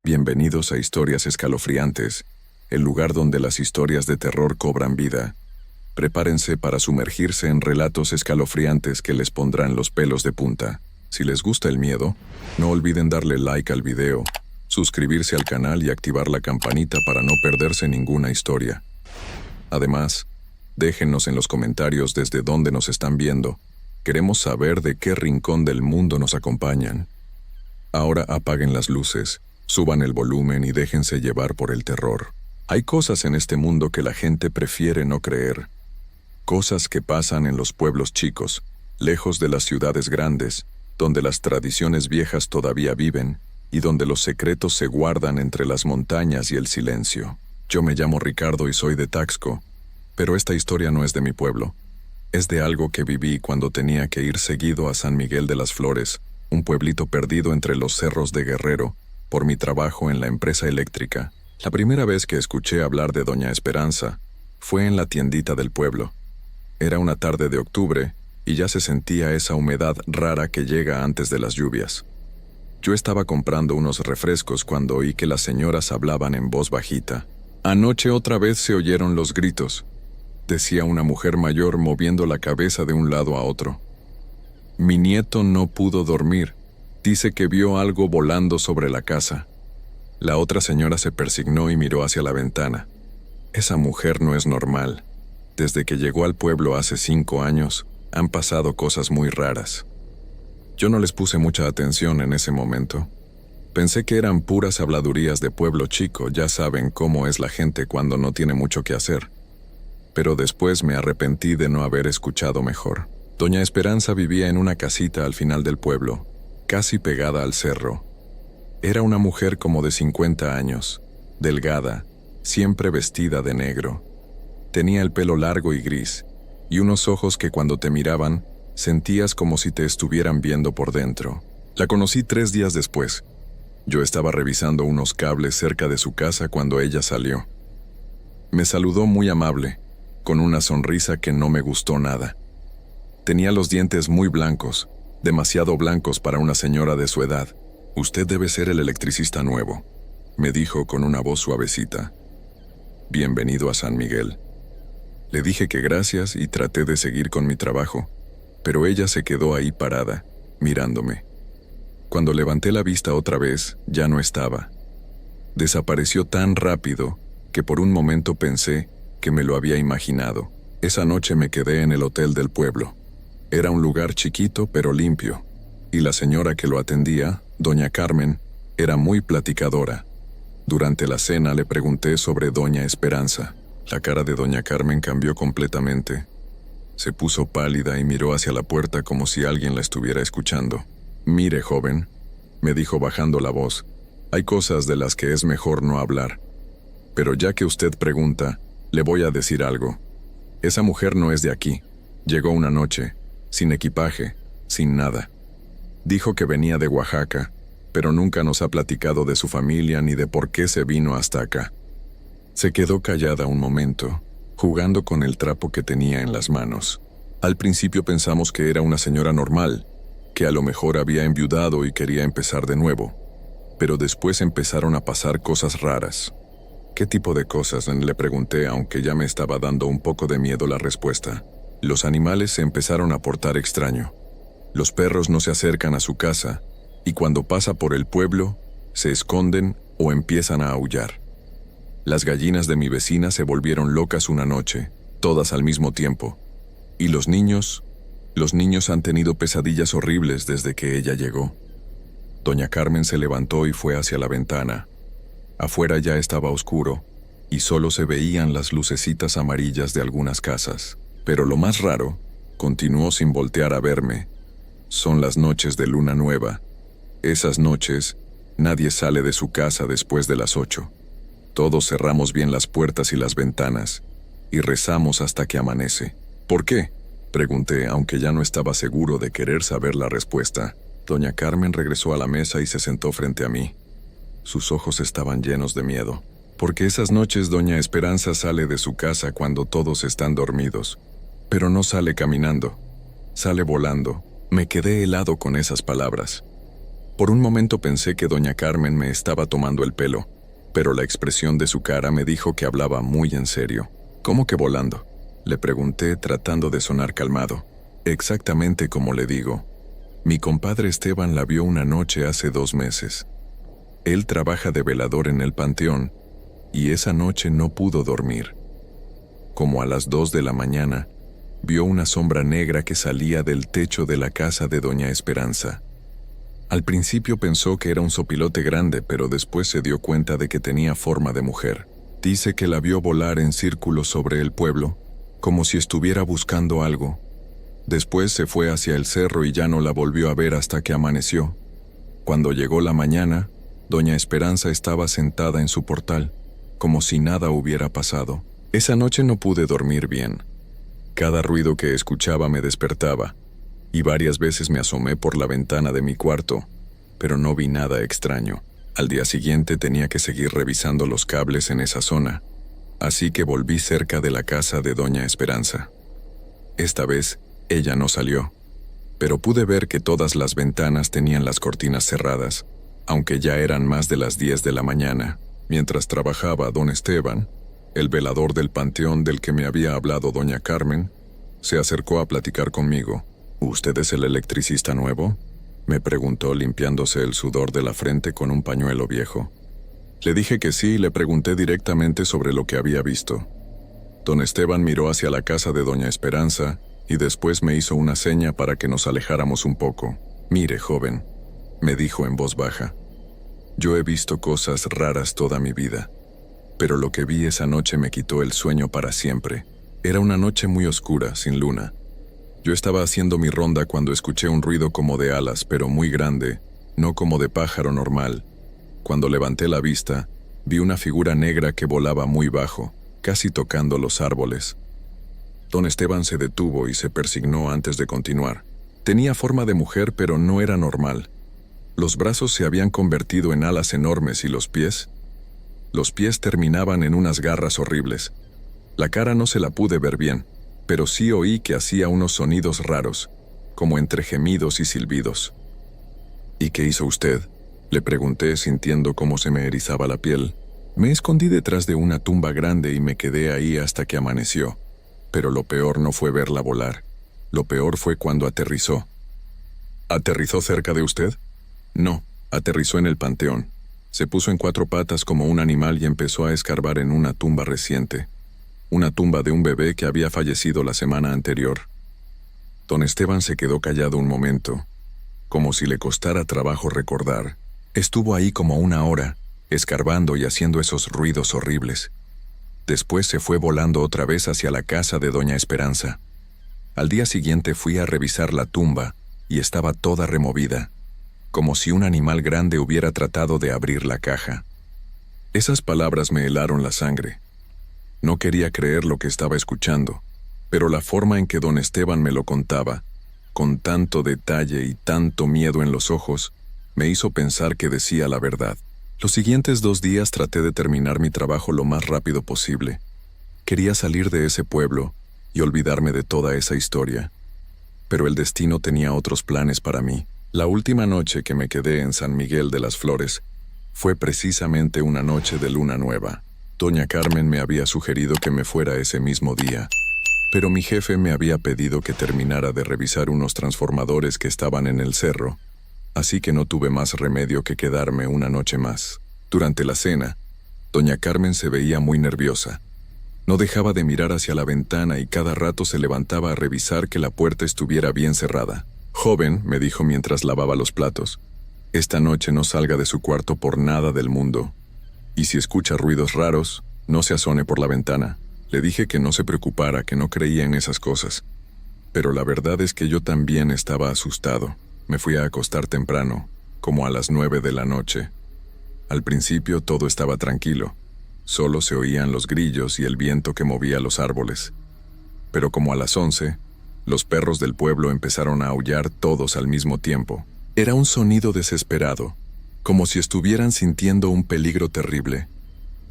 Bienvenidos a Historias Escalofriantes, el lugar donde las historias de terror cobran vida. Prepárense para sumergirse en relatos escalofriantes que les pondrán los pelos de punta. Si les gusta el miedo, no olviden darle like al video, suscribirse al canal y activar la campanita para no perderse ninguna historia. Además, déjennos en los comentarios desde dónde nos están viendo. Queremos saber de qué rincón del mundo nos acompañan. Ahora apaguen las luces, suban el volumen y déjense llevar por el terror. Hay cosas en este mundo que la gente prefiere no creer. Cosas que pasan en los pueblos chicos, lejos de las ciudades grandes, donde las tradiciones viejas todavía viven y donde los secretos se guardan entre las montañas y el silencio. Yo me llamo Ricardo y soy de Taxco, pero esta historia no es de mi pueblo. Es de algo que viví cuando tenía que ir seguido a San Miguel de las Flores, un pueblito perdido entre los cerros de Guerrero, por mi trabajo en la empresa eléctrica. La primera vez que escuché hablar de Doña Esperanza fue en la tiendita del pueblo. Era una tarde de octubre y ya se sentía esa humedad rara que llega antes de las lluvias. Yo estaba comprando unos refrescos cuando oí que las señoras hablaban en voz bajita. Anoche otra vez se oyeron los gritos, decía una mujer mayor moviendo la cabeza de un lado a otro. Mi nieto no pudo dormir. Dice que vio algo volando sobre la casa. La otra señora se persignó y miró hacia la ventana. Esa mujer no es normal. Desde que llegó al pueblo hace 5 años, han pasado cosas muy raras. Yo no les puse mucha atención en ese momento. Pensé que eran puras habladurías de pueblo chico, ya saben cómo es la gente cuando no tiene mucho que hacer. Pero después me arrepentí de no haber escuchado mejor. Doña Esperanza vivía en una casita al final del pueblo, casi pegada al cerro. Era una mujer como de 50 años, delgada, siempre vestida de negro. Tenía el pelo largo y gris, y unos ojos que cuando te miraban, sentías como si te estuvieran viendo por dentro. La conocí 3 días después. Yo estaba revisando unos cables cerca de su casa cuando ella salió. Me saludó muy amable, con una sonrisa que no me gustó nada. Tenía los dientes muy blancos, demasiado blancos para una señora de su edad. Usted debe ser el electricista nuevo, me dijo con una voz suavecita. Bienvenido a San Miguel. Le dije que gracias y traté de seguir con mi trabajo, pero ella se quedó ahí parada, mirándome. Cuando levanté la vista otra vez, ya no estaba. Desapareció tan rápido que por un momento pensé que me lo había imaginado. Esa noche me quedé en el hotel del pueblo. Era un lugar chiquito pero limpio, y la señora que lo atendía, doña Carmen, era muy platicadora. Durante la cena le pregunté sobre doña Esperanza. La cara de doña Carmen cambió completamente. Se puso pálida y miró hacia la puerta como si alguien la estuviera escuchando. Mire, joven, me dijo bajando la voz, hay cosas de las que es mejor no hablar. Pero ya que usted pregunta, le voy a decir algo. Esa mujer no es de aquí. Llegó una noche, sin equipaje, sin nada. Dijo que venía de Oaxaca, pero nunca nos ha platicado de su familia ni de por qué se vino hasta acá. Se quedó callada un momento, jugando con el trapo que tenía en las manos. Al principio pensamos que era una señora normal, que a lo mejor había enviudado y quería empezar de nuevo. Pero después empezaron a pasar cosas raras. ¿Qué tipo de cosas?, le pregunté, aunque ya me estaba dando un poco de miedo la respuesta. Los animales se empezaron a portar extraño. Los perros no se acercan a su casa, y cuando pasa por el pueblo, se esconden o empiezan a aullar. Las gallinas de mi vecina se volvieron locas una noche, todas al mismo tiempo. Y los niños han tenido pesadillas horribles desde que ella llegó. Doña Carmen se levantó y fue hacia la ventana. Afuera ya estaba oscuro, y solo se veían las lucecitas amarillas de algunas casas. Pero lo más raro, continuó sin voltear a verme, son las noches de luna nueva. Esas noches, nadie sale de su casa después de las 8. Todos cerramos bien las puertas y las ventanas, y rezamos hasta que amanece. ¿Por qué?, pregunté, aunque ya no estaba seguro de querer saber la respuesta. Doña Carmen regresó a la mesa y se sentó frente a mí. Sus ojos estaban llenos de miedo. Porque esas noches doña Esperanza sale de su casa cuando todos están dormidos. Pero no sale caminando, sale volando. Me quedé helado con esas palabras. Por un momento pensé que doña Carmen me estaba tomando el pelo, pero la expresión de su cara me dijo que hablaba muy en serio. ¿Cómo que volando?, le pregunté tratando de sonar calmado. Exactamente como le digo. Mi compadre Esteban la vio una noche hace 2 meses. Él trabaja de velador en el panteón, y esa noche no pudo dormir. Como a las 2 de la mañana, vio una sombra negra que salía del techo de la casa de doña Esperanza. Al principio pensó que era un sopilote grande, pero después se dio cuenta de que tenía forma de mujer. Dice que la vio volar en círculos sobre el pueblo, como si estuviera buscando algo. Después se fue hacia el cerro y ya no la volvió a ver hasta que amaneció. Cuando llegó la mañana, doña Esperanza estaba sentada en su portal, como si nada hubiera pasado. Esa noche no pude dormir bien. Cada ruido que escuchaba me despertaba, y varias veces me asomé por la ventana de mi cuarto, pero no vi nada extraño. Al día siguiente tenía que seguir revisando los cables en esa zona, así que volví cerca de la casa de doña Esperanza. Esta vez, ella no salió, pero pude ver que todas las ventanas tenían las cortinas cerradas, aunque ya eran más de las 10 de la mañana. Mientras trabajaba don Esteban, el velador del panteón del que me había hablado doña Carmen, se acercó a platicar conmigo. ¿Usted es el electricista nuevo?, me preguntó limpiándose el sudor de la frente con un pañuelo viejo. Le dije que sí y le pregunté directamente sobre lo que había visto. Don Esteban miró hacia la casa de doña Esperanza y después me hizo una seña para que nos alejáramos un poco. «Mire, joven», me dijo en voz baja, «yo he visto cosas raras toda mi vida, pero lo que vi esa noche me quitó el sueño para siempre. Era una noche muy oscura, sin luna. Yo estaba haciendo mi ronda cuando escuché un ruido como de alas, pero muy grande, no como de pájaro normal. Cuando levanté la vista, vi una figura negra que volaba muy bajo, casi tocando los árboles. Don Esteban se detuvo y se persignó antes de continuar. Tenía forma de mujer, pero no era normal. Los brazos se habían convertido en alas enormes y los pies terminaban en unas garras horribles. La cara no se la pude ver bien, pero sí oí que hacía unos sonidos raros, como entre gemidos y silbidos. «¿Y qué hizo usted?», le pregunté sintiendo cómo se me erizaba la piel. Me escondí detrás de una tumba grande y me quedé ahí hasta que amaneció. Pero lo peor no fue verla volar. Lo peor fue cuando aterrizó. «¿Aterrizó cerca de usted?». «No, aterrizó en el panteón. Se puso en 4 patas como un animal y empezó a escarbar en una tumba reciente. Una tumba de un bebé que había fallecido la semana anterior». Don Esteban se quedó callado un momento, como si le costara trabajo recordar. Estuvo ahí como 1 hora, escarbando y haciendo esos ruidos horribles. Después se fue volando otra vez hacia la casa de doña Esperanza. Al día siguiente fui a revisar la tumba y estaba toda removida, como si un animal grande hubiera tratado de abrir la caja. Esas palabras me helaron la sangre. No quería creer lo que estaba escuchando, pero la forma en que don Esteban me lo contaba, con tanto detalle y tanto miedo en los ojos, me hizo pensar que decía la verdad. Los siguientes 2 días traté de terminar mi trabajo lo más rápido posible. Quería salir de ese pueblo y olvidarme de toda esa historia. Pero el destino tenía otros planes para mí. La última noche que me quedé en San Miguel de las Flores fue precisamente una noche de luna nueva. Doña Carmen me había sugerido que me fuera ese mismo día, pero mi jefe me había pedido que terminara de revisar unos transformadores que estaban en el cerro, así que no tuve más remedio que quedarme una noche más. Durante la cena, doña Carmen se veía muy nerviosa. No dejaba de mirar hacia la ventana y cada rato se levantaba a revisar que la puerta estuviera bien cerrada. «Joven», me dijo mientras lavaba los platos, «esta noche no salga de su cuarto por nada del mundo. Y si escucha ruidos raros, no se asome por la ventana». Le dije que no se preocupara, que no creía en esas cosas. Pero la verdad es que yo también estaba asustado. Me fui a acostar temprano, como a las 9 de la noche. Al principio todo estaba tranquilo. Solo se oían los grillos y el viento que movía los árboles. Pero como a las 11, los perros del pueblo empezaron a aullar todos al mismo tiempo. Era un sonido desesperado, como si estuvieran sintiendo un peligro terrible.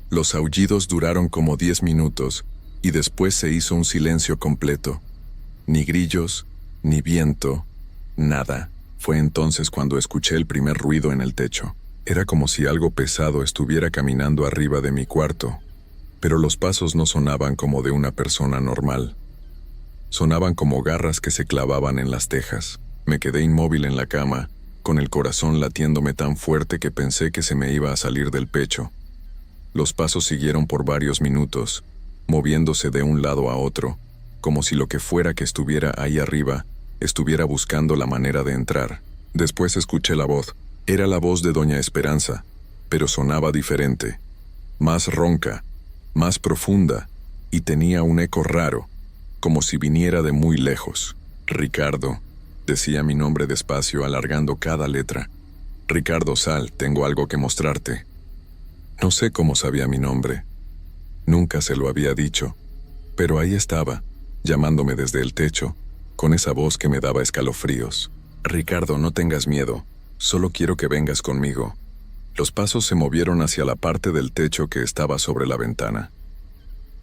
Los aullidos duraron como 10 minutos y después se hizo un silencio completo. Ni grillos, ni viento, nada. Fue entonces cuando escuché el primer ruido en el techo. Era como si algo pesado estuviera caminando arriba de mi cuarto, pero los pasos no sonaban como de una persona normal. Sonaban como garras que se clavaban en las tejas. Me quedé inmóvil en la cama, con el corazón latiéndome tan fuerte que pensé que se me iba a salir del pecho. Los pasos siguieron por varios minutos, moviéndose de un lado a otro, como si lo que fuera que estuviera ahí arriba estuviera buscando la manera de entrar. Después escuché la voz. Era la voz de Doña Esperanza, pero sonaba diferente, más ronca, más profunda, y tenía un eco raro, como si viniera de muy lejos. Ricardo, decía mi nombre despacio, alargando cada letra. Ricardo, sal, tengo algo que mostrarte. No sé cómo sabía mi nombre. Nunca se lo había dicho, pero ahí estaba, llamándome desde el techo, con esa voz que me daba escalofríos. Ricardo, no tengas miedo, solo quiero que vengas conmigo. Los pasos se movieron hacia la parte del techo que estaba sobre la ventana.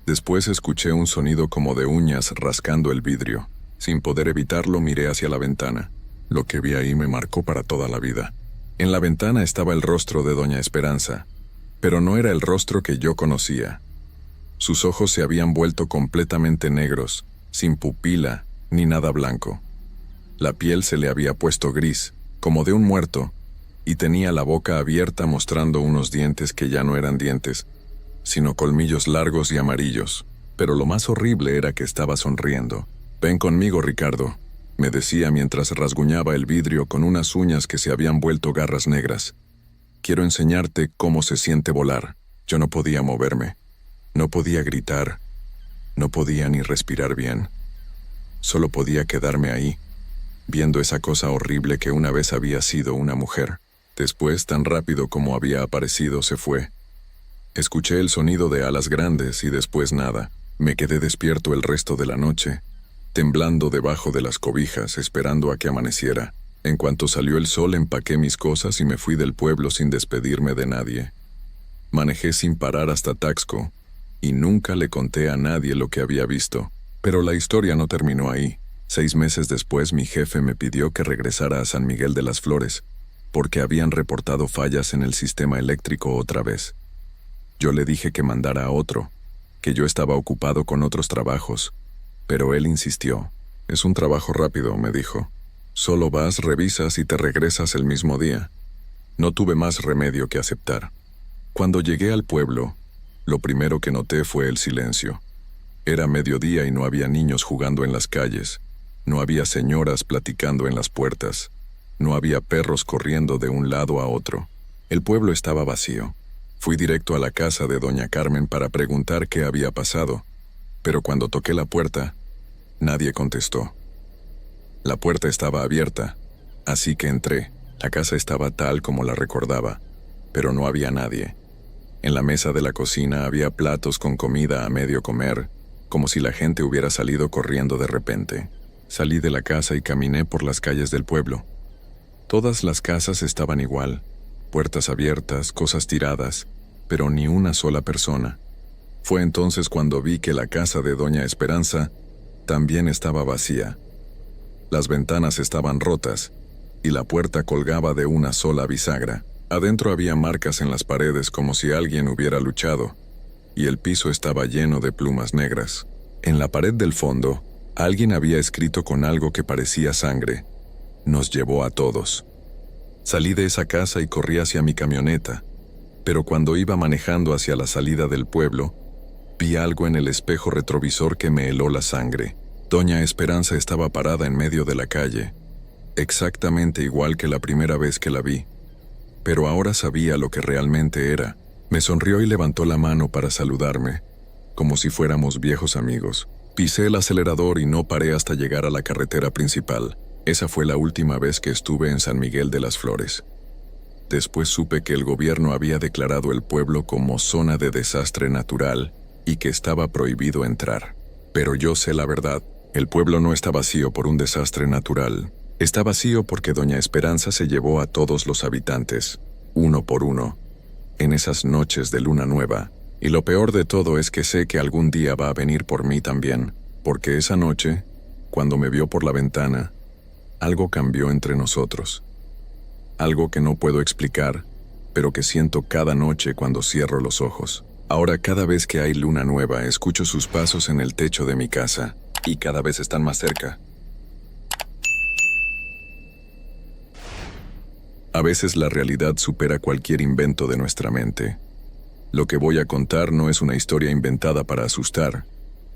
Después escuché un sonido como de uñas rascando el vidrio. Sin poder evitarlo, miré hacia la ventana. Lo que vi ahí me marcó para toda la vida. En la ventana estaba el rostro de Doña Esperanza, pero no era el rostro que yo conocía. Sus ojos se habían vuelto completamente negros, sin pupila ni nada blanco. La piel se le había puesto gris, como de un muerto, y tenía la boca abierta mostrando unos dientes que ya no eran dientes, sino colmillos largos y amarillos. Pero lo más horrible era que estaba sonriendo. «Ven conmigo, Ricardo», me decía mientras rasguñaba el vidrio con unas uñas que se habían vuelto garras negras. «Quiero enseñarte cómo se siente volar». Yo no podía moverme, no podía gritar, no podía ni respirar bien. Solo podía quedarme ahí, viendo esa cosa horrible que una vez había sido una mujer. Después, tan rápido como había aparecido, se fue. Escuché el sonido de alas grandes y después nada. Me quedé despierto el resto de la noche, temblando debajo de las cobijas, esperando a que amaneciera. En cuanto salió el sol, empaqué mis cosas y me fui del pueblo sin despedirme de nadie. Manejé sin parar hasta Taxco, y nunca le conté a nadie lo que había visto. Pero la historia no terminó ahí. 6 meses después, mi jefe me pidió que regresara a San Miguel de las Flores, porque habían reportado fallas en el sistema eléctrico otra vez. Yo le dije que mandara a otro, que yo estaba ocupado con otros trabajos, pero él insistió. «Es un trabajo rápido», me dijo. «Solo vas, revisas y te regresas el mismo día». No tuve más remedio que aceptar. Cuando llegué al pueblo, lo primero que noté fue el silencio. Era mediodía y no había niños jugando en las calles, no había señoras platicando en las puertas, no había perros corriendo de un lado a otro. El pueblo estaba vacío. Fui directo a la casa de doña Carmen para preguntar qué había pasado, pero cuando toqué la puerta, nadie contestó. La puerta estaba abierta, así que entré. La casa estaba tal como la recordaba, pero no había nadie. En la mesa de la cocina había platos con comida a medio comer, como si la gente hubiera salido corriendo de repente. Salí de la casa y caminé por las calles del pueblo. Todas las casas estaban igual, puertas abiertas, cosas tiradas, pero ni una sola persona. Fue entonces cuando vi que la casa de doña Esperanza también estaba vacía. Las ventanas estaban rotas, y la puerta colgaba de una sola bisagra. Adentro había marcas en las paredes como si alguien hubiera luchado, y el piso estaba lleno de plumas negras. En la pared del fondo, alguien había escrito con algo que parecía sangre: «Nos llevó a todos». Salí de esa casa y corrí hacia mi camioneta, pero cuando iba manejando hacia la salida del pueblo, vi algo en el espejo retrovisor que me heló la sangre. Doña Esperanza estaba parada en medio de la calle, exactamente igual que la primera vez que la vi, pero ahora sabía lo que realmente era. Me sonrió y levantó la mano para saludarme, como si fuéramos viejos amigos. Pisé el acelerador y no paré hasta llegar a la carretera principal. Esa fue la última vez que estuve en San Miguel de las Flores. Después supe que el gobierno había declarado el pueblo como zona de desastre natural y que estaba prohibido entrar. Pero yo sé la verdad. El pueblo no está vacío por un desastre natural. Está vacío porque doña Esperanza se llevó a todos los habitantes, uno por uno, en esas noches de luna nueva. Y lo peor de todo es que sé que algún día va a venir por mí también, porque esa noche, cuando me vio por la ventana, Algo cambió entre nosotros. Algo que no puedo explicar, pero que siento cada noche cuando cierro los ojos. Ahora cada vez que hay luna nueva, escucho sus pasos en el techo de mi casa, y cada vez están más cerca. A veces la realidad supera cualquier invento de nuestra mente. Lo que voy a contar no es una historia inventada para asustar.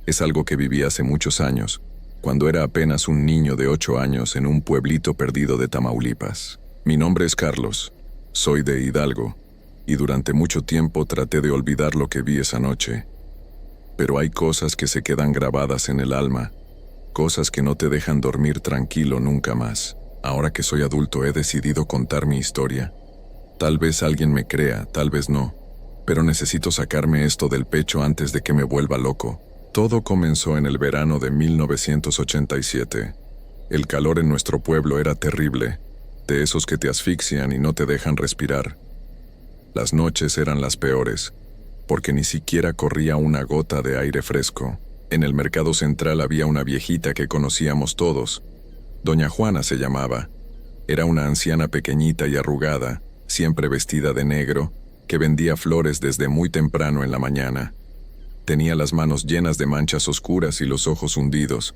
Es algo que viví hace muchos años, cuando era apenas un niño de 8 años en un pueblito perdido de Tamaulipas. Mi nombre es Carlos, soy de Hidalgo, y durante mucho tiempo traté de olvidar lo que vi esa noche. Pero hay cosas que se quedan grabadas en el alma, cosas que no te dejan dormir tranquilo nunca más. Ahora que soy adulto he decidido contar mi historia. Tal vez alguien me crea, tal vez no, pero necesito sacarme esto del pecho antes de que me vuelva loco. Todo comenzó en el verano de 1987. El calor en nuestro pueblo era terrible, de esos que te asfixian y no te dejan respirar. Las noches eran las peores, porque ni siquiera corría una gota de aire fresco. En el mercado central había una viejita que conocíamos todos. Doña Juana se llamaba. Era una anciana pequeñita y arrugada, siempre vestida de negro, que vendía flores desde muy temprano en la mañana. Tenía las manos llenas de manchas oscuras y los ojos hundidos,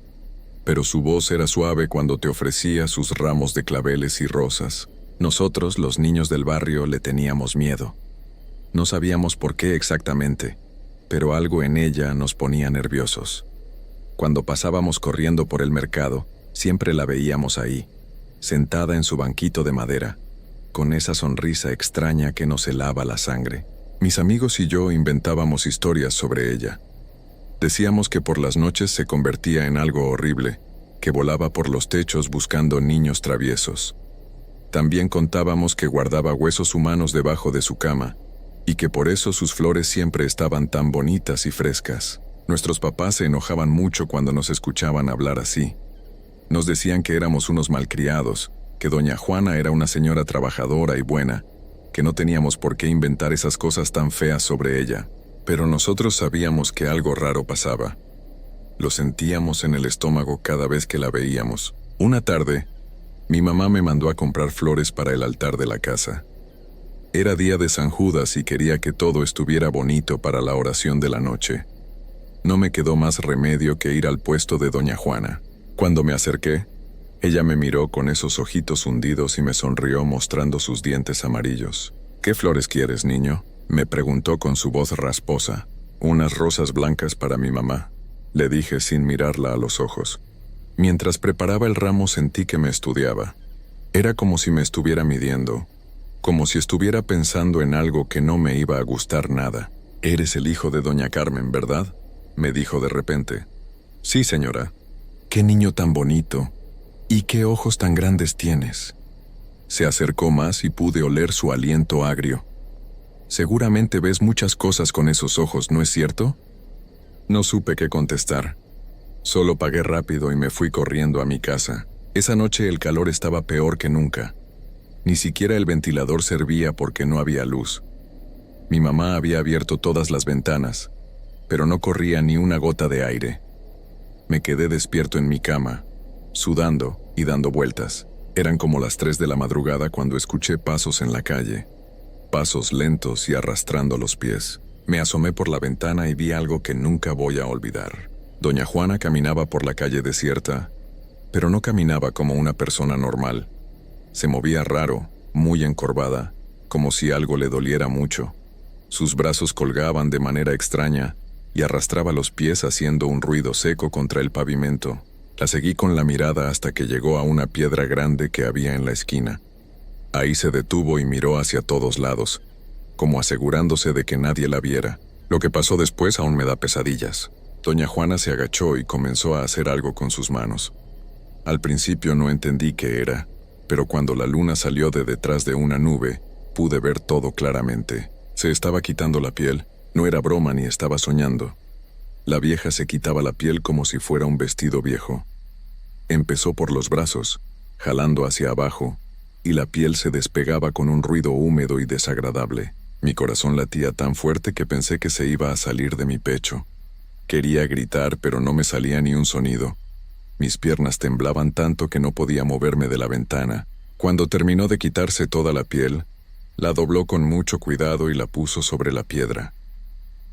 pero su voz era suave cuando te ofrecía sus ramos de claveles y rosas. Nosotros, los niños del barrio, le teníamos miedo. No sabíamos por qué exactamente, pero algo en ella nos ponía nerviosos. Cuando pasábamos corriendo por el mercado, siempre la veíamos ahí, sentada en su banquito de madera, con esa sonrisa extraña que nos helaba la sangre. Mis amigos y yo inventábamos historias sobre ella. Decíamos que por las noches se convertía en algo horrible, que volaba por los techos buscando niños traviesos. También contábamos que guardaba huesos humanos debajo de su cama, y que por eso sus flores siempre estaban tan bonitas y frescas. Nuestros papás se enojaban mucho cuando nos escuchaban hablar así. Nos decían que éramos unos malcriados, que doña Juana era una señora trabajadora y buena, que no teníamos por qué inventar esas cosas tan feas sobre ella. Pero nosotros sabíamos que algo raro pasaba. Lo sentíamos en el estómago cada vez que la veíamos. Una tarde, mi mamá me mandó a comprar flores para el altar de la casa. Era día de San Judas y quería que todo estuviera bonito para la oración de la noche. No me quedó más remedio que ir al puesto de doña Juana. Cuando me acerqué, ella me miró con esos ojitos hundidos y me sonrió mostrando sus dientes amarillos. ¿Qué flores quieres, niño?, me preguntó con su voz rasposa. Unas rosas blancas para mi mamá, le dije sin mirarla a los ojos. Mientras preparaba el ramo sentí que me estudiaba. Era como si me estuviera midiendo, como si estuviera pensando en algo que no me iba a gustar nada. «Eres el hijo de doña Carmen, ¿verdad?», me dijo de repente. «Sí, señora». «Qué niño tan bonito. ¿Y qué ojos tan grandes tienes?». Se acercó más y pude oler su aliento agrio. «Seguramente ves muchas cosas con esos ojos, ¿no es cierto?». No supe qué contestar. Solo pagué rápido y me fui corriendo a mi casa. Esa noche el calor estaba peor que nunca. Ni siquiera el ventilador servía porque no había luz. Mi mamá había abierto todas las ventanas, pero no corría ni una gota de aire. Me quedé despierto en mi cama, sudando y dando vueltas. Eran como las 3 de la madrugada cuando escuché pasos en la calle. Pasos lentos y arrastrando los pies. Me asomé por la ventana y vi algo que nunca voy a olvidar. Doña Juana caminaba por la calle desierta, pero no caminaba como una persona normal. Se movía raro, muy encorvada, como si algo le doliera mucho. Sus brazos colgaban de manera extraña y arrastraba los pies haciendo un ruido seco contra el pavimento. La seguí con la mirada hasta que llegó a una piedra grande que había en la esquina. Ahí se detuvo y miró hacia todos lados, como asegurándose de que nadie la viera. Lo que pasó después aún me da pesadillas. Doña Juana se agachó y comenzó a hacer algo con sus manos. Al principio no entendí qué era, pero cuando la luna salió de detrás de una nube, pude ver todo claramente. Se estaba quitando la piel. No era broma ni estaba soñando. La vieja se quitaba la piel como si fuera un vestido viejo. Empezó por los brazos, jalando hacia abajo, y la piel se despegaba con un ruido húmedo y desagradable. Mi corazón latía tan fuerte que pensé que se iba a salir de mi pecho. Quería gritar, pero no me salía ni un sonido. Mis piernas temblaban tanto que no podía moverme de la ventana. Cuando terminó de quitarse toda la piel, la dobló con mucho cuidado y la puso sobre la piedra,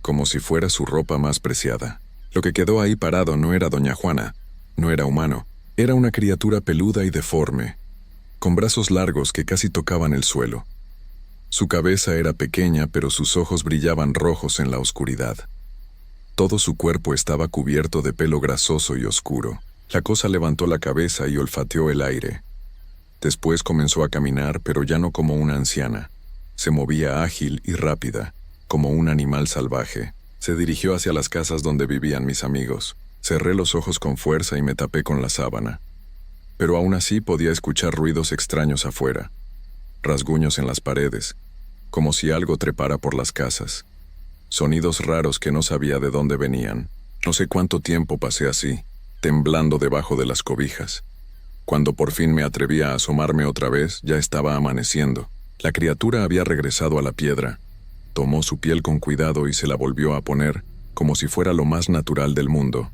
como si fuera su ropa más preciada. Lo que quedó ahí parado no era doña Juana, no era humano, era una criatura peluda y deforme, con brazos largos que casi tocaban el suelo. Su cabeza era pequeña, pero sus ojos brillaban rojos en la oscuridad. Todo su cuerpo estaba cubierto de pelo grasoso y oscuro. La cosa levantó la cabeza y olfateó el aire. Después comenzó a caminar, pero ya no como una anciana. Se movía ágil y rápida, como un animal salvaje. Se dirigió hacia las casas donde vivían mis amigos. Cerré los ojos con fuerza y me tapé con la sábana. Pero aún así podía escuchar ruidos extraños afuera, rasguños en las paredes, como si algo trepara por las casas. Sonidos raros que no sabía de dónde venían. No sé cuánto tiempo pasé así, temblando debajo de las cobijas. Cuando por fin me atreví a asomarme otra vez, ya estaba amaneciendo. La criatura había regresado a la piedra. Tomó su piel con cuidado y se la volvió a poner, como si fuera lo más natural del mundo.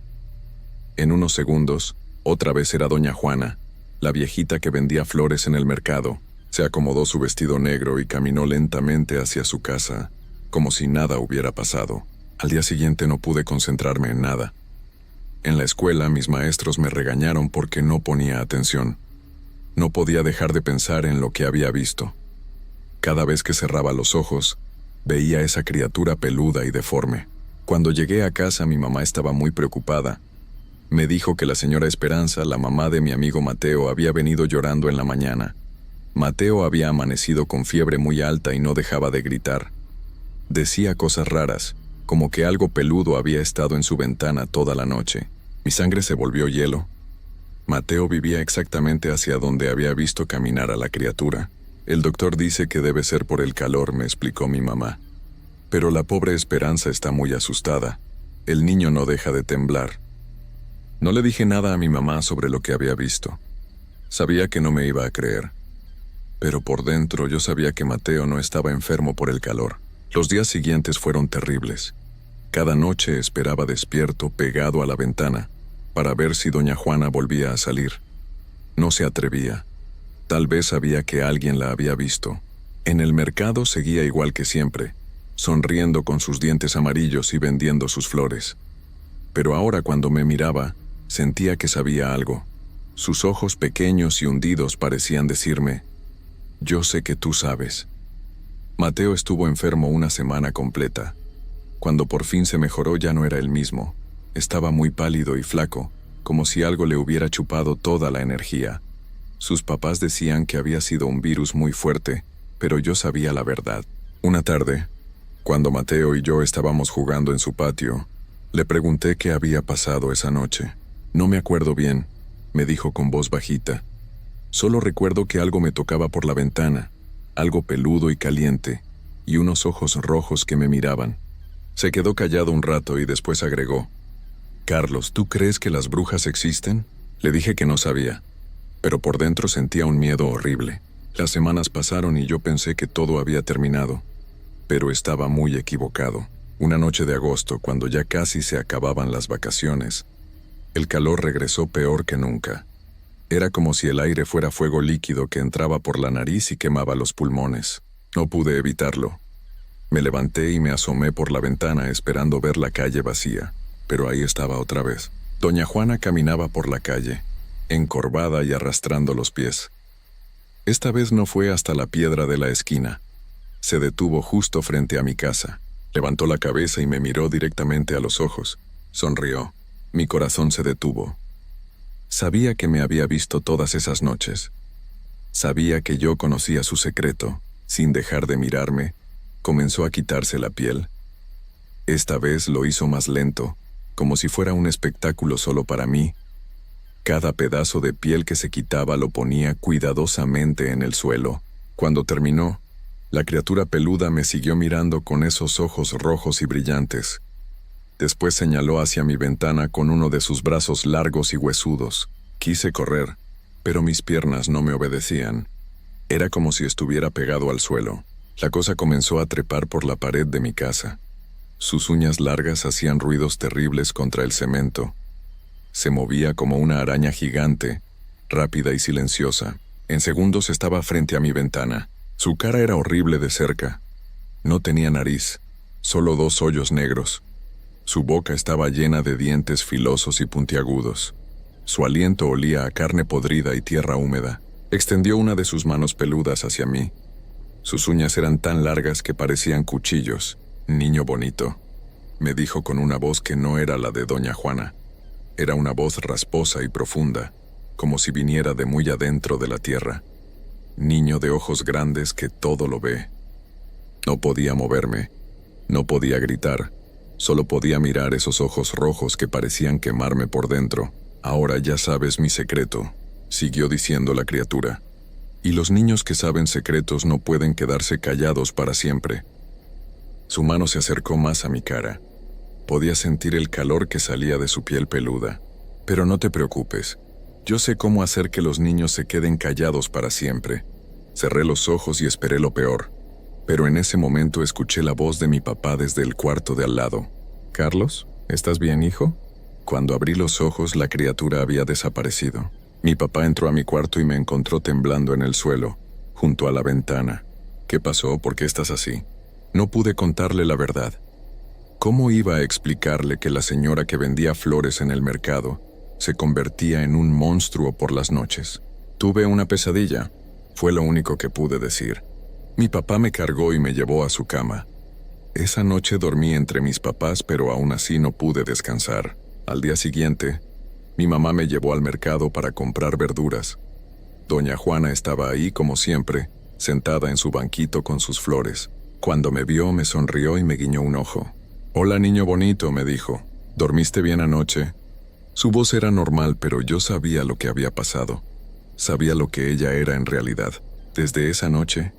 En unos segundos, otra vez era doña Juana, la viejita que vendía flores en el mercado. Se acomodó su vestido negro y caminó lentamente hacia su casa, como si nada hubiera pasado. Al día siguiente no pude concentrarme en nada. En la escuela mis maestros me regañaron porque no ponía atención. No podía dejar de pensar en lo que había visto. Cada vez que cerraba los ojos, veía esa criatura peluda y deforme. Cuando llegué a casa mi mamá estaba muy preocupada. Me dijo que la señora Esperanza, la mamá de mi amigo Mateo, había venido llorando en la mañana. Mateo había amanecido con fiebre muy alta y no dejaba de gritar. Decía cosas raras, como que algo peludo había estado en su ventana toda la noche. Mi sangre se volvió hielo. Mateo vivía exactamente hacia donde había visto caminar a la criatura. El doctor dice que debe ser por el calor, me explicó mi mamá. Pero la pobre Esperanza está muy asustada. El niño no deja de temblar. No le dije nada a mi mamá sobre lo que había visto. Sabía que no me iba a creer. Pero por dentro yo sabía que Mateo no estaba enfermo por el calor. Los días siguientes fueron terribles. Cada noche esperaba despierto, pegado a la ventana, para ver si doña Juana volvía a salir. No se atrevía. Tal vez sabía que alguien la había visto. En el mercado seguía igual que siempre, sonriendo con sus dientes amarillos y vendiendo sus flores. Pero ahora cuando me miraba, sentía que sabía algo. Sus ojos pequeños y hundidos parecían decirme: «Yo sé que tú sabes». Mateo estuvo enfermo una semana completa. Cuando por fin se mejoró ya no era el mismo. Estaba muy pálido y flaco, como si algo le hubiera chupado toda la energía. Sus papás decían que había sido un virus muy fuerte, pero yo sabía la verdad. Una tarde, cuando Mateo y yo estábamos jugando en su patio, le pregunté qué había pasado esa noche. «No me acuerdo bien», me dijo con voz bajita. «Solo recuerdo que algo me tocaba por la ventana, algo peludo y caliente, y unos ojos rojos que me miraban». Se quedó callado un rato y después agregó: «Carlos, ¿tú crees que las brujas existen?». Le dije que no sabía, pero por dentro sentía un miedo horrible. Las semanas pasaron y yo pensé que todo había terminado, pero estaba muy equivocado. Una noche de agosto, cuando ya casi se acababan las vacaciones, el calor regresó peor que nunca. Era como si el aire fuera fuego líquido que entraba por la nariz y quemaba los pulmones. No pude evitarlo. Me levanté y me asomé por la ventana esperando ver la calle vacía, pero ahí estaba otra vez. Doña Juana caminaba por la calle, encorvada y arrastrando los pies. Esta vez no fue hasta la piedra de la esquina. Se detuvo justo frente a mi casa. Levantó la cabeza y me miró directamente a los ojos. Sonrió. Mi corazón se detuvo. Sabía que me había visto todas esas noches. Sabía que yo conocía su secreto. Sin dejar de mirarme, comenzó a quitarse la piel. Esta vez lo hizo más lento, como si fuera un espectáculo solo para mí. Cada pedazo de piel que se quitaba lo ponía cuidadosamente en el suelo. Cuando terminó, la criatura peluda me siguió mirando con esos ojos rojos y brillantes. Después señaló hacia mi ventana con uno de sus brazos largos y huesudos. Quise correr, pero mis piernas no me obedecían. Era como si estuviera pegado al suelo. La cosa comenzó a trepar por la pared de mi casa. Sus uñas largas hacían ruidos terribles contra el cemento. Se movía como una araña gigante, rápida y silenciosa. En segundos estaba frente a mi ventana. Su cara era horrible de cerca. No tenía nariz, solo 2 hoyos negros. Su boca estaba llena de dientes filosos y puntiagudos. Su aliento olía a carne podrida y tierra húmeda. Extendió una de sus manos peludas hacia mí. Sus uñas eran tan largas que parecían cuchillos. «Niño bonito», me dijo con una voz que no era la de doña Juana. Era una voz rasposa y profunda, como si viniera de muy adentro de la tierra. Niño de ojos grandes que todo lo ve. No podía moverme, no podía gritar, solo podía mirar esos ojos rojos que parecían quemarme por dentro. «Ahora ya sabes mi secreto», siguió diciendo la criatura. «Y los niños que saben secretos no pueden quedarse callados para siempre». Su mano se acercó más a mi cara. Podía sentir el calor que salía de su piel peluda. «Pero no te preocupes. Yo sé cómo hacer que los niños se queden callados para siempre». Cerré los ojos y esperé lo peor. Pero en ese momento escuché la voz de mi papá desde el cuarto de al lado. «Carlos, ¿estás bien, hijo?» Cuando abrí los ojos, la criatura había desaparecido. Mi papá entró a mi cuarto y me encontró temblando en el suelo, junto a la ventana. «¿Qué pasó? ¿Por qué estás así?» No pude contarle la verdad. ¿Cómo iba a explicarle que la señora que vendía flores en el mercado se convertía en un monstruo por las noches? «Tuve una pesadilla», fue lo único que pude decir. Mi papá me cargó y me llevó a su cama. Esa noche dormí entre mis papás, pero aún así no pude descansar. Al día siguiente, mi mamá me llevó al mercado para comprar verduras. Doña Juana estaba ahí como siempre, sentada en su banquito con sus flores. Cuando me vio, me sonrió y me guiñó un ojo. «Hola, niño bonito», me dijo. «¿Dormiste bien anoche?» Su voz era normal, pero yo sabía lo que había pasado. Sabía lo que ella era en realidad. Desde esa noche,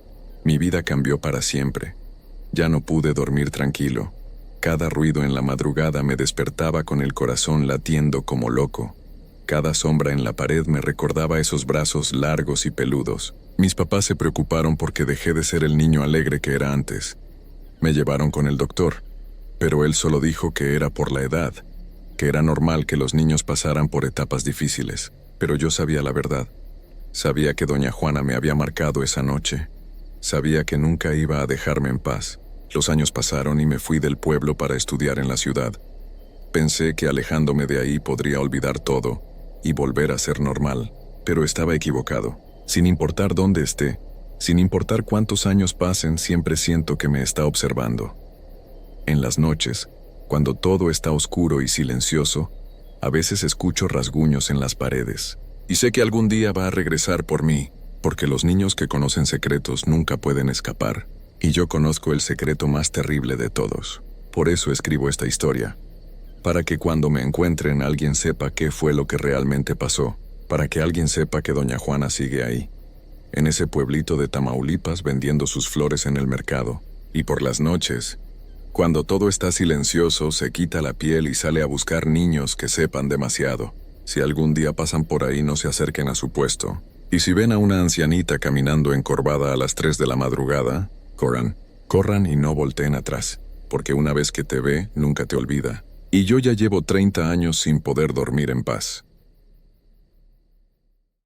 mi vida cambió para siempre. Ya no pude dormir tranquilo. Cada ruido en la madrugada me despertaba con el corazón latiendo como loco. Cada sombra en la pared me recordaba esos brazos largos y peludos. Mis papás se preocuparon porque dejé de ser el niño alegre que era antes. Me llevaron con el doctor, pero él solo dijo que era por la edad, que era normal que los niños pasaran por etapas difíciles. Pero yo sabía la verdad. Sabía que doña Juana me había marcado esa noche. Sabía que nunca iba a dejarme en paz. Los años pasaron y me fui del pueblo para estudiar en la ciudad. Pensé que alejándome de ahí podría olvidar todo y volver a ser normal, pero estaba equivocado. Sin importar dónde esté, sin importar cuántos años pasen, siempre siento que me está observando. En las noches, cuando todo está oscuro y silencioso, a veces escucho rasguños en las paredes. Y sé que algún día va a regresar por mí, porque los niños que conocen secretos nunca pueden escapar. Y yo conozco el secreto más terrible de todos. Por eso escribo esta historia. Para que cuando me encuentren alguien sepa qué fue lo que realmente pasó. Para que alguien sepa que doña Juana sigue ahí, en ese pueblito de Tamaulipas vendiendo sus flores en el mercado. Y por las noches, cuando todo está silencioso, se quita la piel y sale a buscar niños que sepan demasiado. Si algún día pasan por ahí, no se acerquen a su puesto. Y si ven a una ancianita caminando encorvada a las 3 de la madrugada, corran y no volteen atrás, porque una vez que te ve, nunca te olvida. Y yo ya llevo 30 años sin poder dormir en paz.